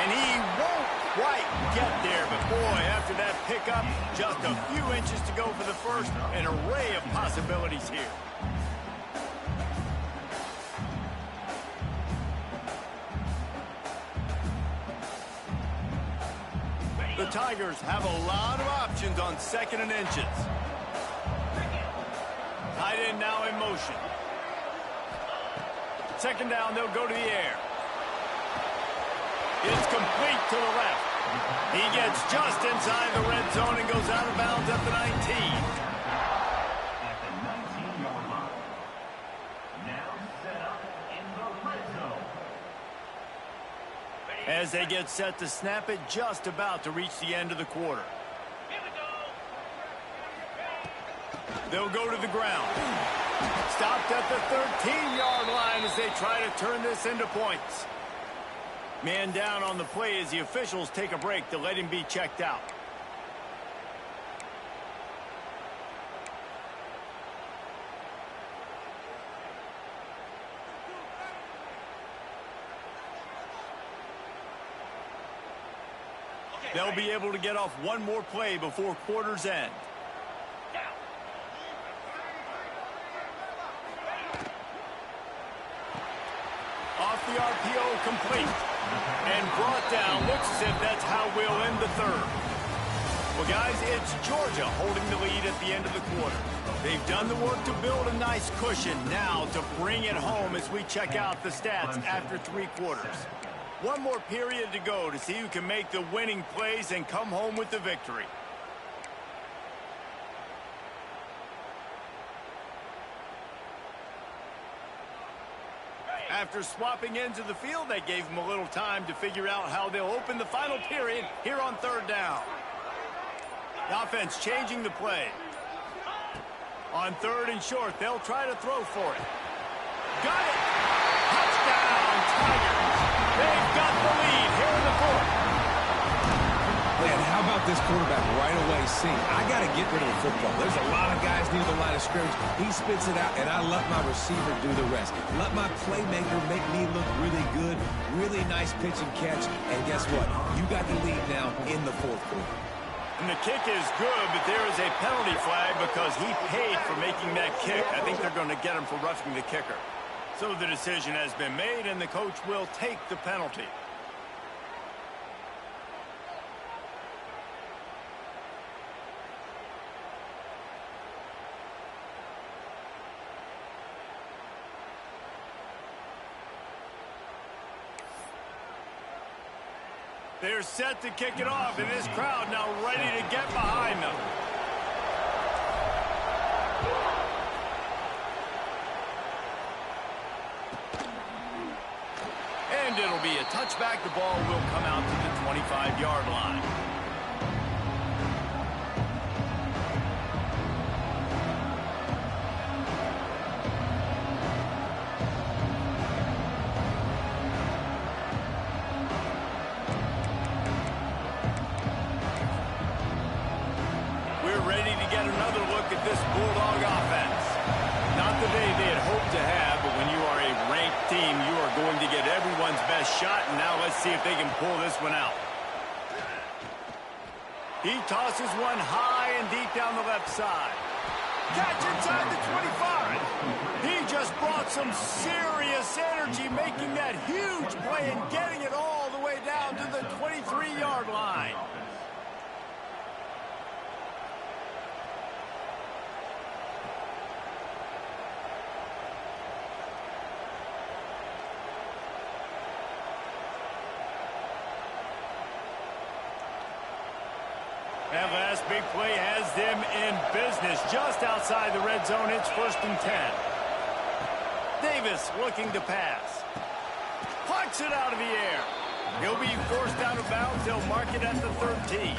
And he won't quite get there, but boy, after that pickup, just a few inches to go for the first. An array of possibilities here. The Tigers have a lot of options on 2nd and inches. Tight end now in motion. 2nd down, they'll go to the air. It's complete to the left. He gets just inside the red zone and goes out of bounds at the 19. At the 19-yard line. Now set up in the red zone. As they get set to snap it, just about to reach the end of the quarter. They'll go to the ground. Stopped at the 13-yard line as they try to turn this into points. Man down on the play as the officials take a break to let him be checked out. They'll be able to get off one more play before quarter's end. Off the RPO, complete. And brought down. Looks as if that's how we'll end the 3rd. Well, guys, it's Georgia holding the lead at the end of the quarter. They've done the work to build a nice cushion. Now to bring it home as we check out the stats after 3 quarters. One more period to go to see who can make the winning plays and come home with the victory. After swapping into the field, that gave them a little time to figure out how they'll open the final period here on 3rd down. The offense changing the play. On 3rd and short, they'll try to throw for it. Got it! Touchdown, Tigers! They've got the lead here in the 4th. Man, how about this quarterback right away seeing, I got to get rid of the football. There's a lot of guys near the line of scrimmage. He spits it out, and I let my receiver do the rest. Let my playmaker make me look really good. Really nice pitch and catch. And guess what? You got the lead now in the 4th quarter. And the kick is good, but there is a penalty flag because he paid for making that kick. I think they're going to get him for roughing the kicker. So the decision has been made, and the coach will take the penalty. They're set to kick it off, and this crowd now ready to get behind them. And it'll be a touchback. The ball will come out to the 25-yard line. We're ready to get another look at this Bulldog offense. Not the day they had hoped to have, but when you are a ranked team, you are going to get everyone's best shot, and now let's see if they can pull this one out. He tosses one high and deep down the left side. Catch inside the 25. He just brought some serious energy, making that huge play and getting it all the way down to the 23-yard line. That last big play has them in business just outside the red zone. It's 1st and 10. Davis looking to pass. Plucks it out of the air. He'll be forced out of bounds. They'll mark it at the 13.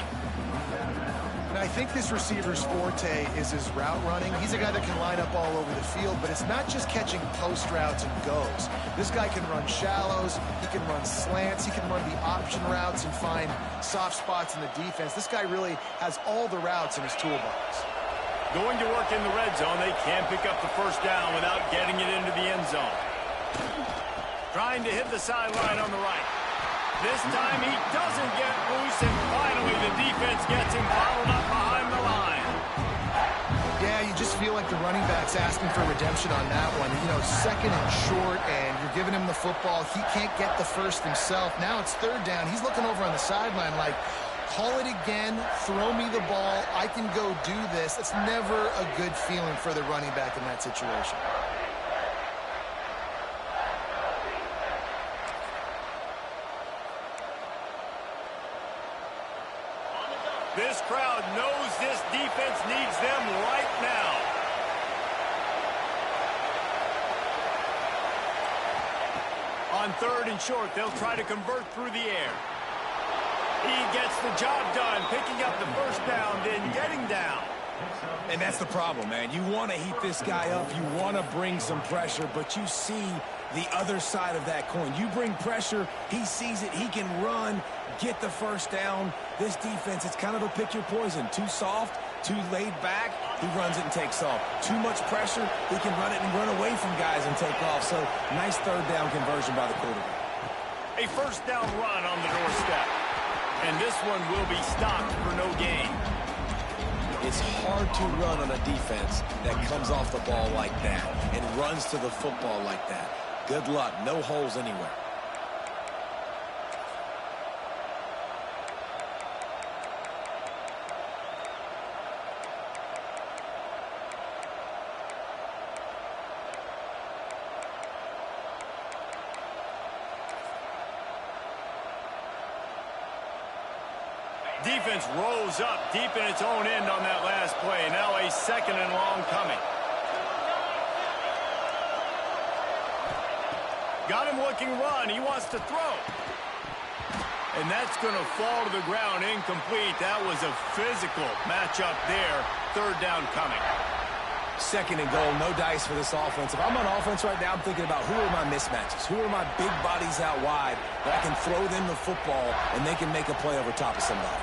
And I think this receiver's forte is his route running. He's a guy that can line up all over the field, but it's not just catching post routes and goes. This guy can run shallows, he can run slants, he can run the option routes and find soft spots in the defense. This guy really has all the routes in his toolbox. Going to work in the red zone. They can't pick up the first down without getting it into the end zone. Trying to hit the sideline on the right. This time he doesn't get loose, and finally the defense gets him bottled up behind the line. Yeah, you just feel like the running back's asking for redemption on that one. You know, 2nd and short, and you're giving him the football. He can't get the first himself. Now it's 3rd down. He's looking over on the sideline like, call it again, throw me the ball, I can go do this. It's never a good feeling for the running back in that situation. This crowd knows this defense needs them right now. On 3rd and short, they'll try to convert through the air. He gets the job done, picking up the first down, then getting down. And that's the problem, man. You want to heat this guy up. You want to bring some pressure, but you see the other side of that coin. You bring pressure, he sees it, he can run, get the first down. This defense, it's kind of a pick your poison. Too soft, too laid back, he runs it and takes off. Too much pressure, he can run it and run away from guys and take off. So, nice 3rd down conversion by the quarterback. A first down run on the doorstep. And this one will be stopped for no gain. It's hard to run on a defense that comes off the ball like that and runs to the football like that. Good luck. No holes anywhere. Defense rolls up deep in its own end on that last play. Now a 2nd and long coming. Got him looking run. He wants to throw. And that's going to fall to the ground incomplete. That was a physical matchup there. 3rd down coming. 2nd and goal, no dice for this offense. If I'm on offense right now, I'm thinking about who are my mismatches? Who are my big bodies out wide that I can throw them the football and they can make a play over top of somebody?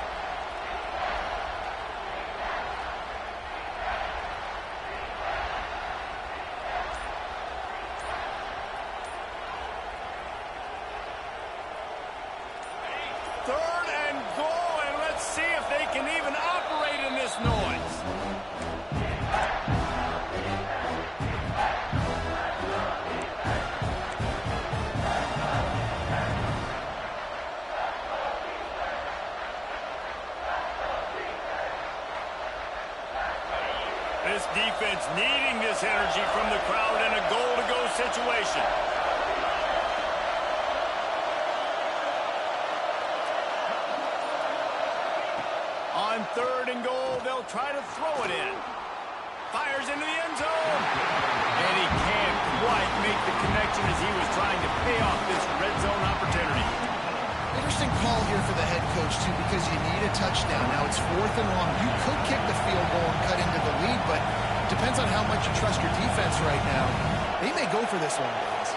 This defense needing this energy from the crowd in a goal-to-go situation. third and goal. They'll try to throw it in. Fires into the end zone. And he can't quite make the connection as he was trying to pay off this red zone opportunity. Interesting call here for the head coach, too, because you need a touchdown. Now, it's 4th and long. You could kick the field goal and cut into the lead, but it depends on how much you trust your defense right now. They may go for this one, guys.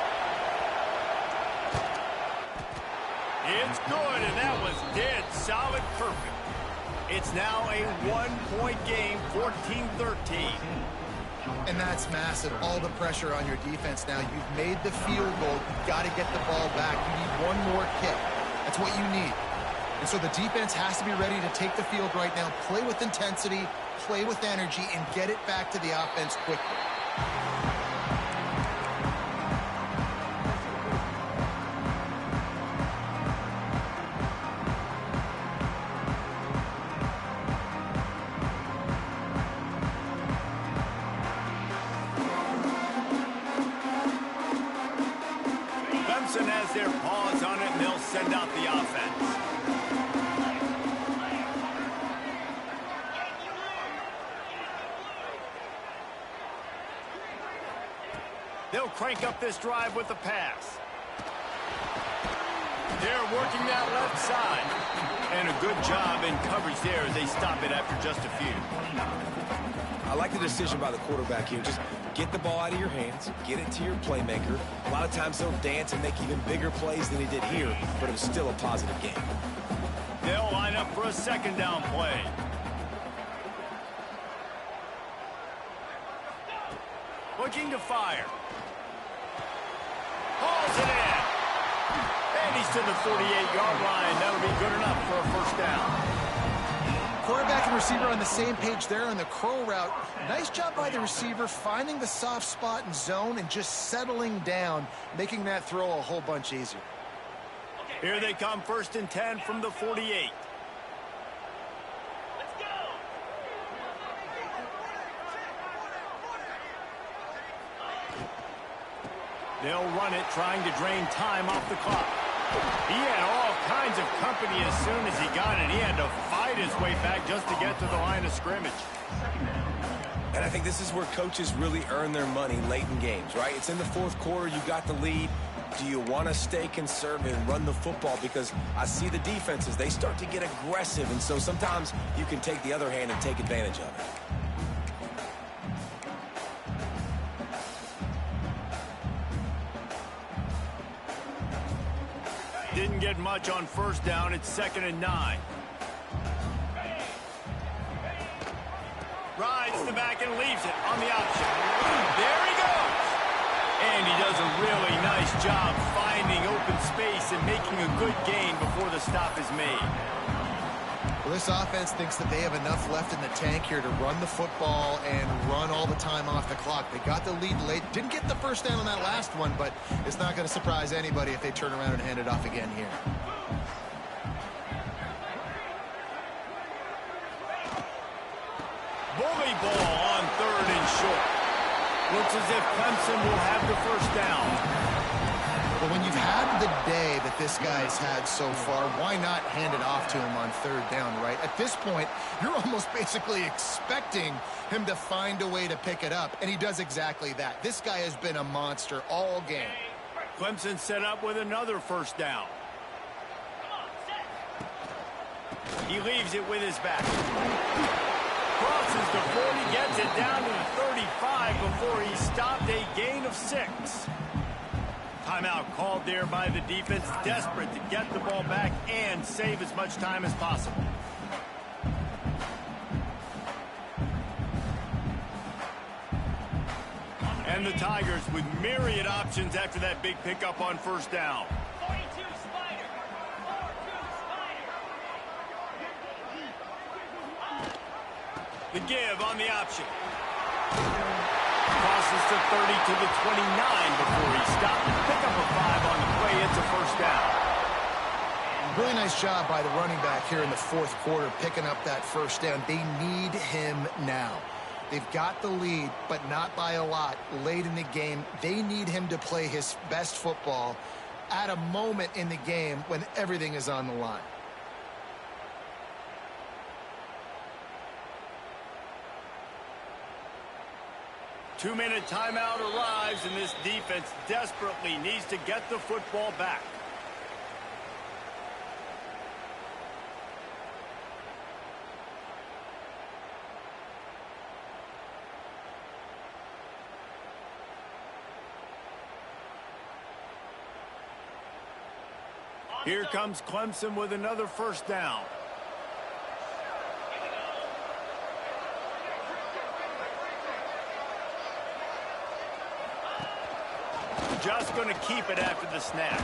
It's good, and that was dead solid perfect. It's now a 1-point game, 14-13. And that's massive. All the pressure on your defense now. You've made the field goal. You've got to get the ball back. You need one more kick. That's what you need. And so the defense has to be ready to take the field right now, play with intensity, play with energy, and get it back to the offense quickly. Clemson has their paws on it, and they'll send out the offense. They'll crank up this drive with the pass. They're working that left side. And a good job in coverage there as they stop it after just a few. I like the decision by the quarterback here. Just get the ball out of your hands, get it to your playmaker. A lot of times he'll dance and make even bigger plays than he did here, but it was still a positive game. They'll line up for a second down play. Looking to fire. Hauls it in. And he's to the 48-yard line. That'll be good enough for a first down. Quarterback and receiver on the same page there on the crow route. Nice job by the receiver finding the soft spot in zone and just settling down, making that throw a whole bunch easier. Here they come, 1st and 10 from the 48. They'll run it, trying to drain time off the clock. He had all kinds of company as soon as he got it. He had to fight his way back just to get to the line of scrimmage. And I think this is where coaches really earn their money late in games, right? It's in the 4th quarter. You got the lead. Do you want to stay conservative and run the football? Because I see the defenses, they start to get aggressive. And so sometimes you can take the other hand and take advantage of it. Didn't get much on 1st down. It's 2nd and 9. Rides the back and leaves it on the option. There he goes. And he does a really nice job finding open space and making a good gain before the stop is made. Well, this offense thinks that they have enough left in the tank here to run the football and run all the time off the clock. They got the lead late. Didn't get the first down on that last one, but it's not going to surprise anybody if they turn around and hand it off again here. Bully ball on 3rd and short. Looks as if Clemson will have the first down. But when you've had the day that this guy's had so far, why not hand it off to him on 3rd down, right? At this point, you're almost basically expecting him to find a way to pick it up, and he does exactly that. This guy has been a monster all game. Clemson set up with another first down. He leaves it with his back. Crosses the 40, gets it down to the 35 before he stopped, a gain of 6. Timeout called there by the defense, desperate to get the ball back and save as much time as possible. And the Tigers with myriad options after that big pickup on 1st down. The give on the option. Crosses to 30 to the 29 before he stopped. Pick up a 5 on the play. It's a first down. Really nice job by the running back here in the 4th quarter, picking up that first down. They need him now. They've got the lead, but not by a lot. Late in the game, they need him to play his best football at a moment in the game when everything is on the line. 2-minute timeout arrives, and this defense desperately needs to get the football back. Here comes Clemson with another first down. Just going to keep it after the snap.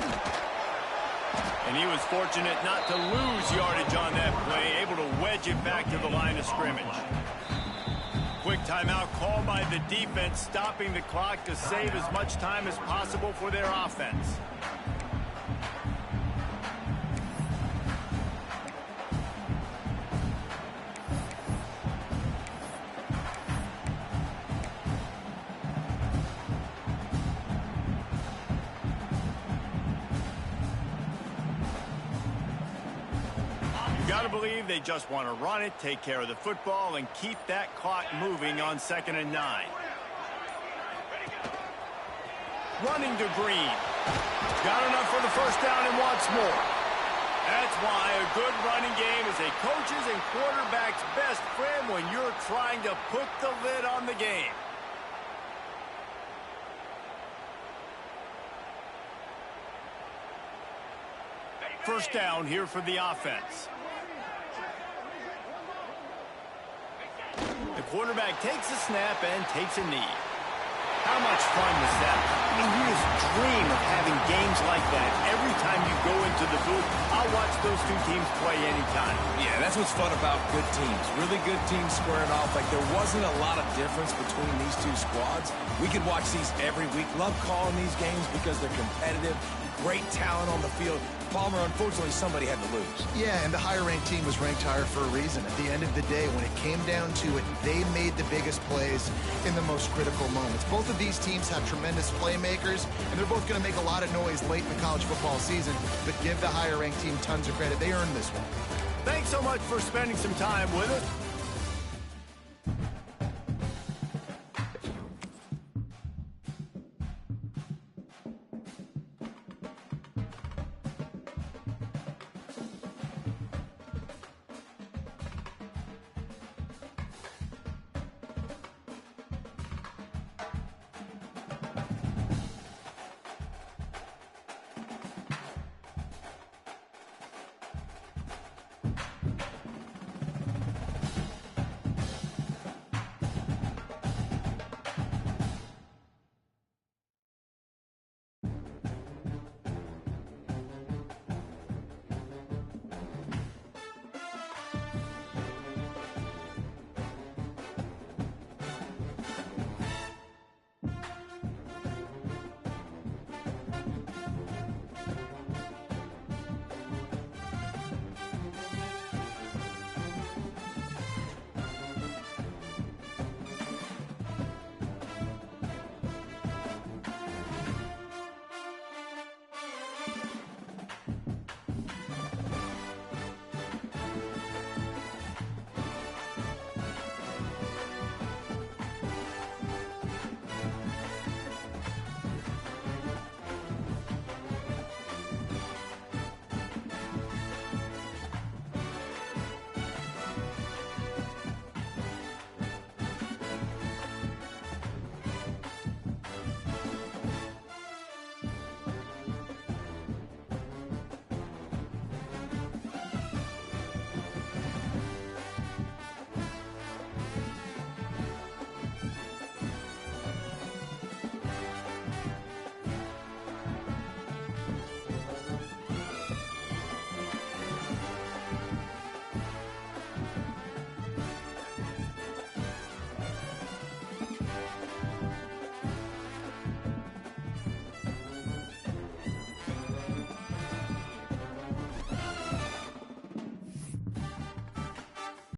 And he was fortunate not to lose yardage on that play, able to wedge it back to the line of scrimmage. Quick timeout called by the defense, stopping the clock to save as much time as possible for their offense. Got to believe they just want to run it, take care of the football, and keep that clock moving on 2nd and 9. Running to Green. Got enough for the first down and wants more. That's why a good running game is a coach's and quarterback's best friend when you're trying to put the lid on the game. First down here for the offense. The quarterback takes a snap and takes a knee. How much fun was that? I mean, you just dream of having games like that. Every time you go into the booth, I'll watch those two teams play anytime. Yeah, that's what's fun about good teams. Really good teams squaring off. Like, there wasn't a lot of difference between these two squads. We could watch these every week. Love calling these games because they're competitive. Great talent on the field. Palmer, unfortunately, somebody had to lose. Yeah, and the higher-ranked team was ranked higher for a reason. At the end of the day, when it came down to it, they made the biggest plays in the most critical moments. Both of these teams have tremendous playmakers, and they're both going to make a lot of noise late in the college football season, but give the higher-ranked team tons of credit. They earned this one. Thanks so much for spending some time with us.